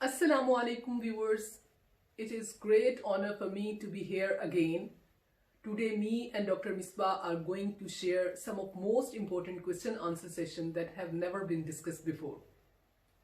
Assalamu alaikum viewers. It is great honor for me to be here again. Today me and Dr. Misbah are going to share some of most important question answer session that have never been discussed before.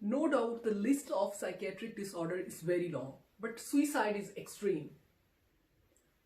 No doubt the list of psychiatric disorder is very long, but suicide is extreme.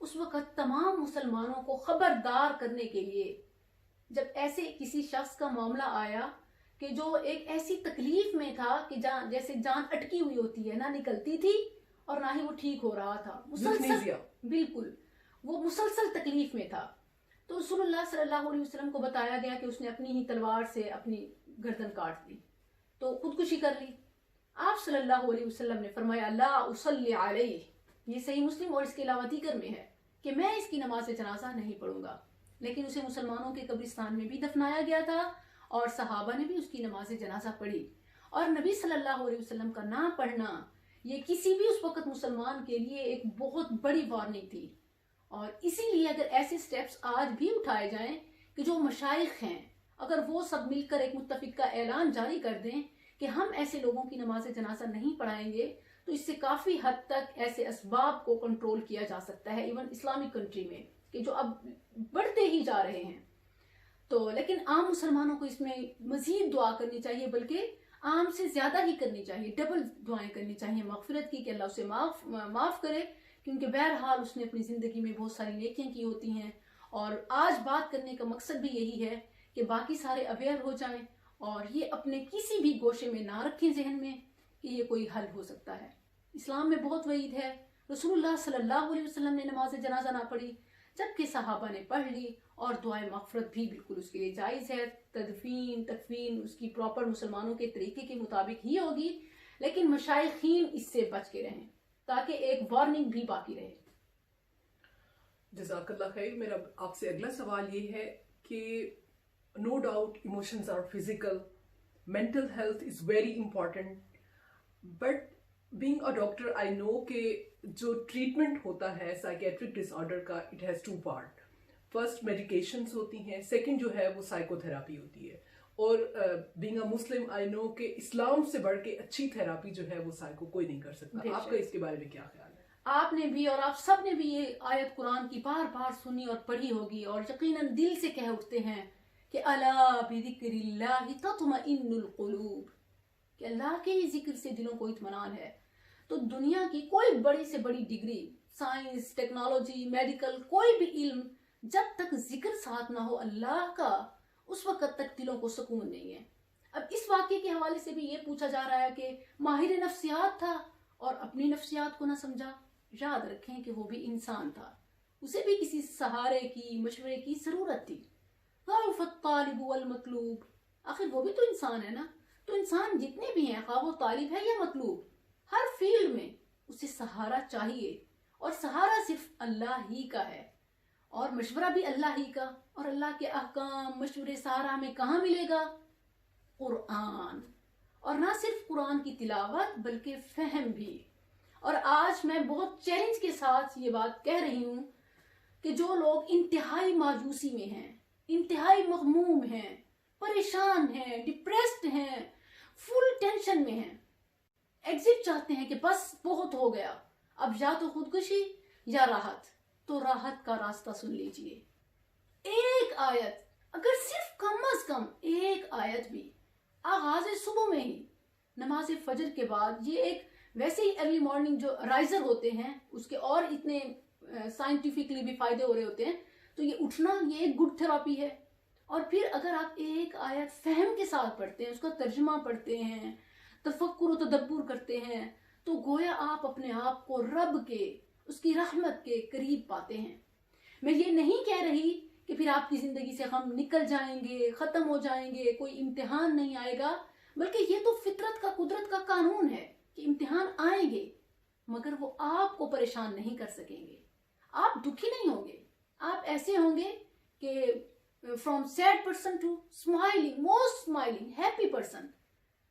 اس وقت تمام مسلمانوں کو خبردار کرنے کے لیے جب ایسے کسی شخص کا معاملہ آیا کہ جو ایک ایسی تکلیف میں تھا کہ جیسے جان اٹکی ہوئی ہوتی ہے، نہ نکلتی تھی اور نہ ہی وہ ٹھیک ہو رہا تھا، مسلسل، بالکل وہ مسلسل تکلیف میں تھا، تو رسول اللہ صلی اللہ علیہ وسلم کو بتایا گیا کہ اس نے اپنی ہی تلوار سے اپنی گردن کاٹ لی، تو خودکشی کر لی۔ آپ صلی اللہ علیہ وسلم نے فرمایا لا اصلی علیہ، یہ صحیح مسلم اور اس کے علاوہ دیگر میں ہے کہ میں اس کی نماز جنازہ نہیں پڑھوں گا، لیکن اسے مسلمانوں کے قبرستان میں بھی دفنایا گیا تھا اور صحابہ نے بھی اس کی نماز جنازہ پڑھی، اور نبی صلی اللہ علیہ وسلم کا نہ پڑھنا یہ کسی بھی اس وقت مسلمان کے لیے ایک بہت بڑی وارننگ تھی، اور اسی لیے اگر ایسے سٹیپس آج بھی اٹھائے جائیں کہ جو مشائخ ہیں اگر وہ سب مل کر ایک متفقہ اعلان جاری کر دیں کہ ہم ایسے لوگوں کی نماز جنازہ نہیں پڑھائیں گے، تو اس سے کافی حد تک ایسے اسباب کو کنٹرول کیا جا سکتا ہے، ایون اسلامک کنٹری میں کہ جو اب بڑھتے ہی جا رہے ہیں۔ تو لیکن عام مسلمانوں کو اس میں مزید دعا کرنی چاہیے، بلکہ عام سے زیادہ ہی کرنی چاہیے، ڈبل دعائیں کرنی چاہیے مغفرت کی کہ اللہ اسے معاف کرے، کیونکہ بہرحال اس نے اپنی زندگی میں بہت ساری نیکیاں کی ہوتی ہیں، اور آج بات کرنے کا مقصد بھی یہی ہے کہ باقی سارے اویئر ہو جائیں اور یہ اپنے کسی بھی گوشے میں نہ رکھیں ذہن میں کہ یہ کوئی حل ہو سکتا ہے۔ اسلام میں بہت وعید ہے، رسول اللہ صلی اللہ علیہ وسلم نے نماز جنازہ نہ پڑھی جبکہ صحابہ نے پڑھ لی، اور دعائے مغفرت بھی بالکل اس کے لیے جائز ہے، تکفین اس کی پراپر مسلمانوں کے طریقے کے مطابق ہی ہوگی، لیکن مشائخین اس سے بچ کے رہیں تاکہ ایک وارننگ بھی باقی رہے۔ جزاک اللہ خیر۔ میرا آپ سے اگلا سوال یہ ہے کہ no doubt emotions are physical, mental health is very important, but being a doctor I know کہ جو ٹریٹمنٹ ہوتا ہے سائیکیٹرک ڈس آرڈر کا it has two part. First medications ہوتی ہیں، سیکنڈ جو ہے وہ سائیکو تھراپی ہوتی ہے، اور being a Muslim I know کہ اسلام سے بڑھ کے اچھی تھراپی جو ہے وہ سائیکو کوئی نہیں کر سکتا۔ آپ کا اس کے بارے میں کیا خیال ہے؟ آپ نے بھی اور آپ سب نے بھی یہ آیت قرآن کی بار بار سنی اور پڑھی ہوگی، اور یقیناً دل سے کہہ اٹھتے ہیں کہ الا بذکر اللہ تطمئن القلوب، کہ اللہ کے ہی ذکر سے دلوں کو اطمینان ہے۔ تو دنیا کی کوئی بڑی سے بڑی ڈگری، سائنس، ٹیکنالوجی، میڈیکل، کوئی بھی علم جب تک ذکر ساتھ نہ ہو اللہ کا، اس وقت تک دلوں کو سکون نہیں ہے۔ اب اس واقعے کے حوالے سے بھی یہ پوچھا جا رہا ہے کہ ماہر نفسیات تھا اور اپنی نفسیات کو نہ سمجھا۔ یاد رکھیں کہ وہ بھی انسان تھا، اسے بھی کسی سہارے کی، مشورے کی ضرورت تھی۔ ضعف الطالب والمطلوب، آخر وہ بھی تو انسان ہے نا، تو انسان جتنے بھی ہیں خواہ وہ طالب ہے یا مطلوب، ہر فیلڈ میں اسے سہارا چاہیے، اور سہارا صرف اللہ ہی کا ہے، اور مشورہ بھی اللہ ہی کا، اور اللہ کے احکام، مشورے، سہارا ہمیں کہاں ملے گا؟ قرآن، اور نہ صرف قرآن کی تلاوت بلکہ فہم بھی۔ اور آج میں بہت چیلنج کے ساتھ یہ بات کہہ رہی ہوں کہ جو لوگ انتہائی مایوسی میں ہیں، انتہائی مغموم ہیں، پریشان ہیں، ڈپریسڈ ہیں، فل ٹینشن میں ہیں، ایگزٹ چاہتے ہیں کہ بس بہت ہو گیا، اب یا تو خودکشی یا راحت، تو راحت کا راستہ سن لیجئے۔ ایک آیت، اگر صرف کم از کم ایک آیت بھی آغاز صبح میں ہی نماز فجر کے بعد، یہ ایک ویسے ہی ارلی مارننگ جو رائزر ہوتے ہیں اس کے اور اتنے سائنٹیفکلی بھی فائدے ہو رہے ہوتے ہیں، تو یہ اٹھنا یہ ایک گڈ تھراپی ہے۔ اور پھر اگر آپ ایک آیت فہم کے ساتھ پڑھتے ہیں، اس کا ترجمہ پڑھتے ہیں، تفکر و تدبر کرتے ہیں، تو گویا آپ اپنے آپ کو رب کے، اس کی رحمت کے قریب پاتے ہیں۔ میں یہ نہیں کہہ رہی کہ پھر آپ کی زندگی سے غم نکل جائیں گے، ختم ہو جائیں گے، کوئی امتحان نہیں آئے گا، بلکہ یہ تو فطرت کا، قدرت کا قانون ہے کہ امتحان آئیں گے، مگر وہ آپ کو پریشان نہیں کر سکیں گے، آپ دکھی نہیں ہوں گے، آپ ایسے ہوں گے کہ from sad person to smiling, most smiling, happy person,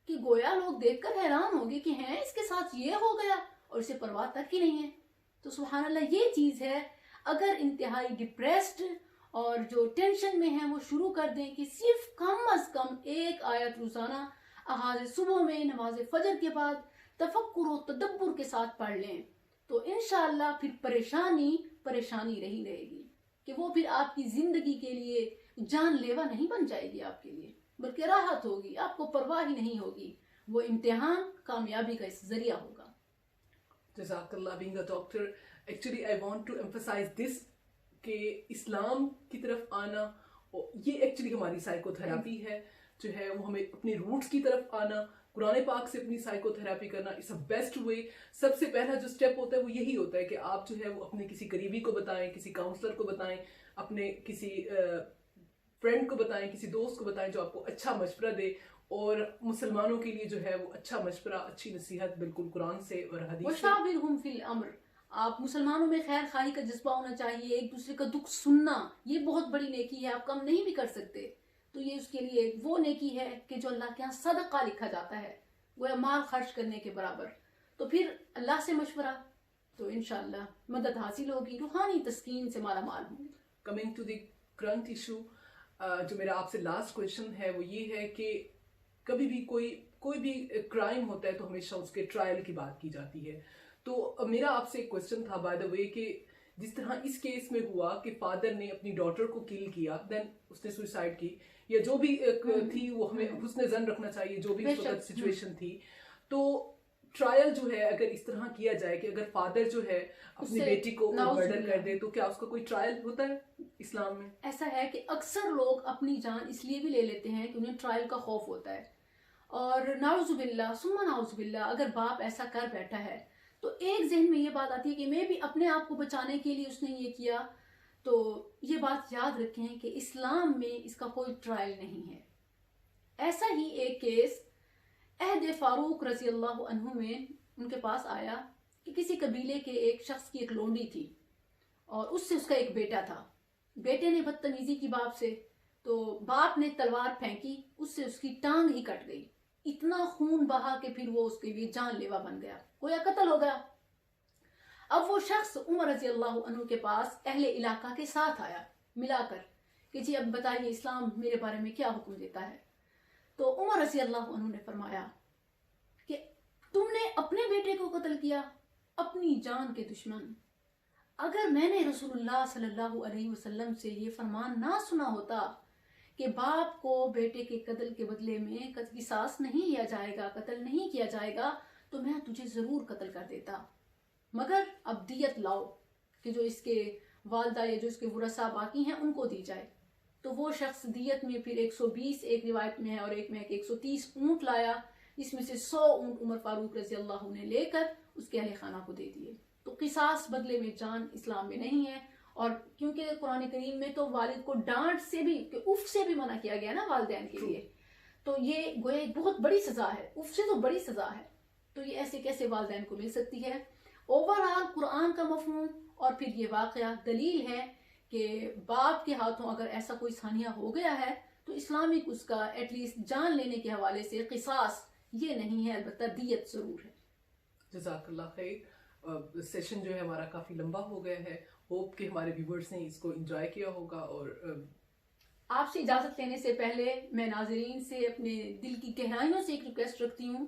کہ گویا لوگ دیکھ کر حیران ہوں گے کہ ہیں اس کے ساتھ یہ ہو گیا اور اسے پرواہ تک ہی نہیں ہے۔ تو سبحان اللہ یہ چیز ہے، اگر انتہائی ڈپریسڈ اور جو ٹینشن میں ہیں وہ شروع کر دیں کہ صرف کم از کم ایک آیت روزانہ آغاز صبح میں نماز فجر کے بعد تفکر و تدبر کے ساتھ پڑھ لیں، تو انشاءاللہ پھر پریشانی رہی رہے گی، کہ وہ پھر آپ کی زندگی کے لیے جان لیوا نہیں بن جائے گی آپ کے لیے، بلکہ راحت ہوگی، آپ کو پرواہ ہی نہیں ہوگی، وہ امتحان کامیابی کا اس ذریعہ ہوگا۔ جزاک اللہ۔ Being a doctor actually I want to emphasize this کہ اسلام کی طرف آنا یہ ایکچولی ہماری سائیکو تھراپی ہے جو ہے وہ ہمیں اپنے روٹس کی طرف آنا, قرآن پاک سے اپنی سائیکو تھراپی کرنا اس بیسٹ وے. سب سے پہلا جو اسٹیپ ہوتا ہے وہ یہی ہوتا ہے کہ آپ جو ہے وہ اپنے کسی قریبی کو بتائیں, کسی کاؤنسلر کو بتائیں, اپنے کسی فرینڈ کو بتائیں, کسی دوست کو بتائیں جو آپ کو اچھا مشورہ دے. اور مسلمانوں کے لیے جو ہے وہ اچھا مشورہ, اچھی نصیحت بالکل قرآن سے اور حدیث سے. وشاورہم فی الامر, آپ مسلمانوں میں خیر خواہی کا جذبہ ہونا چاہیے, ایک دوسرے کا دکھ سننا یہ بہت بڑی نیکی ہے, آپ کم نہیں بھی کر سکتے. تو یہ اس کے لیے وہ نیکی ہے کہ جو اللہ کے ہاں صدقہ لکھا جاتا ہے, وہ مال خرچ کرنے کے برابر. تو پھر اللہ سے مشورہ, تو انشاءاللہ مدد حاصل ہوگی, روحانی تسکین سے مالا مال ہوں. Coming to the current issue, جو میرا آپ سے لاسٹ کویشچن ہے وہ یہ ہے کہ کبھی بھی کوئی بھی کرائم ہوتا ہے تو ہمیشہ اس کے ٹرائل کی بات کی جاتی ہے. تو میرا آپ سے ایک کویشچن تھا بائی دا وے کہ جس طرح اس کیس میں ہوا کہ فادر نے اپنی ڈاٹر کو کل کیا, دین اس نے سوئسائڈ کی, یا جو بھی تھی وہ ہمیں حسن ظن رکھنا چاہیے جو بھی اس وقت سچویشن تھی. تو ٹرائل جو ہے اگر اس طرح کیا جائے کہ اگر فادر جو ہے اپنی بیٹی کو مرڈر کر دے تو کیا اس کا کوئی ٹرائل ہوتا ہے اسلام میں؟ ایسا ہے کہ اکثر لوگ اپنی جان اس لیے بھی لے لیتے ہیں کہ انہیں ٹرائل کا خوف ہوتا ہے. اور نعوذ باللہ ثم نعوذ باللہ, اگر باپ ایسا کر بیٹھا ہے تو ایک ذہن میں یہ بات آتی ہے کہ میں بھی اپنے آپ کو بچانے کے لیے اس نے یہ کیا. تو یہ بات یاد رکھیں کہ اسلام میں اس کا کوئی ٹرائل نہیں ہے. ایسا ہی ایک کیس عہد فاروق رضی اللہ عنہ میں ان کے پاس آیا کہ کسی قبیلے کے ایک شخص کی ایک لونڈی تھی اور اس سے اس کا ایک بیٹا تھا. بیٹے نے بدتمیزی کی باپ سے, تو باپ نے تلوار پھینکی, اس سے اس کی ٹانگ ہی کٹ گئی. اتنا خون بہا کہ پھر وہ اس کے لیے جان لیوا بن گیا, گویا قتل ہو گیا. اب وہ شخص عمر رضی اللہ عنہ کے پاس اہل علاقہ کے ساتھ آیا ملا کر کہ جی اب بتائیے اسلام میرے بارے میں کیا حکم دیتا ہے. تو عمر رضی اللہ عنہ نے فرمایا کہ تم نے اپنے بیٹے کو قتل کیا, اپنی جان کے دشمن. اگر میں نے رسول اللہ صلی اللہ علیہ وسلم سے یہ فرمان نہ سنا ہوتا کہ باپ کو بیٹے کے قتل کے بدلے میں قصاص نہیں لیا جائے گا, قتل نہیں کیا جائے گا, تو میں تجھے ضرور قتل کر دیتا, مگر اب دیت لاؤ کہ جو اس کے والدہ یا جو اس کے ورثاء باقی ہیں ان کو دی جائے. تو وہ شخص دیت میں پھر 120 ایک روایت میں ہے اور ایک میں 130 اونٹ لایا, جس میں سے 100 اونٹ عمر فاروق رضی اللہ عنہ نے لے کر اس کے اہل خانہ کو دے دیے. تو قصاص بدلے میں جان اسلام میں نہیں ہے. اور کیونکہ قرآن کریم میں تو والد کو ڈانٹ سے بھی, کہ اف سے بھی منع کیا گیا نا والدین کے لیے, تو یہ گویا ایک بہت بڑی سزا ہے, اف سے تو بڑی سزا ہے. تو یہ ایسے کیسے والدین کو مل سکتی ہے؟ اوورآل قرآن کا مفہوم اور پھر یہ واقعہ دلیل ہے کہ باپ کے ہاتھوں اگر ایسا کوئی ثانیہ ہو گیا ہے تو اسلامک اس کا ایٹ لیسٹ جان لینے کے حوالے سے قصاص یہ نہیں ہے, البتہ دیت ضرور ہے. جزاک اللہ خیر. سیشن جو ہے ہمارا کافی لمبا ہو گیا ہے, ہوپ کہ ہمارے ویورز نے اس کو انجوائے کیا ہوگا. اور آپ سے اجازت لینے سے پہلے میں ناظرین سے اپنے دل کی گہرائیوں سے ایک ریکویسٹ رکھتی ہوں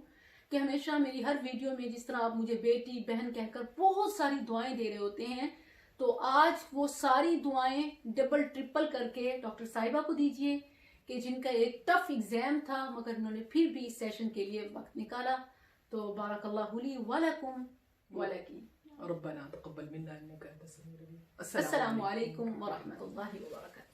کہ ہمیشہ میری ہر ویڈیو میں جس طرح آپ مجھے بیٹی بہن کہہ کر بہت ساری دعائیں دے رہے ہوتے ہیں, تو آج وہ ساری دعائیں ڈبل ٹرپل کر کے ڈاکٹر صاحبہ کو دیجیے کہ جن کا ایک ٹف ایگزام تھا مگر انہوں نے پھر بھی اس سیشن کے لیے وقت نکالا. تو بارک اللہ لی ولکم ولکی. ربنا تقبل منا انك انت السميع العليم. السلام علیکم ورحمۃ اللہ وبرکاتہ.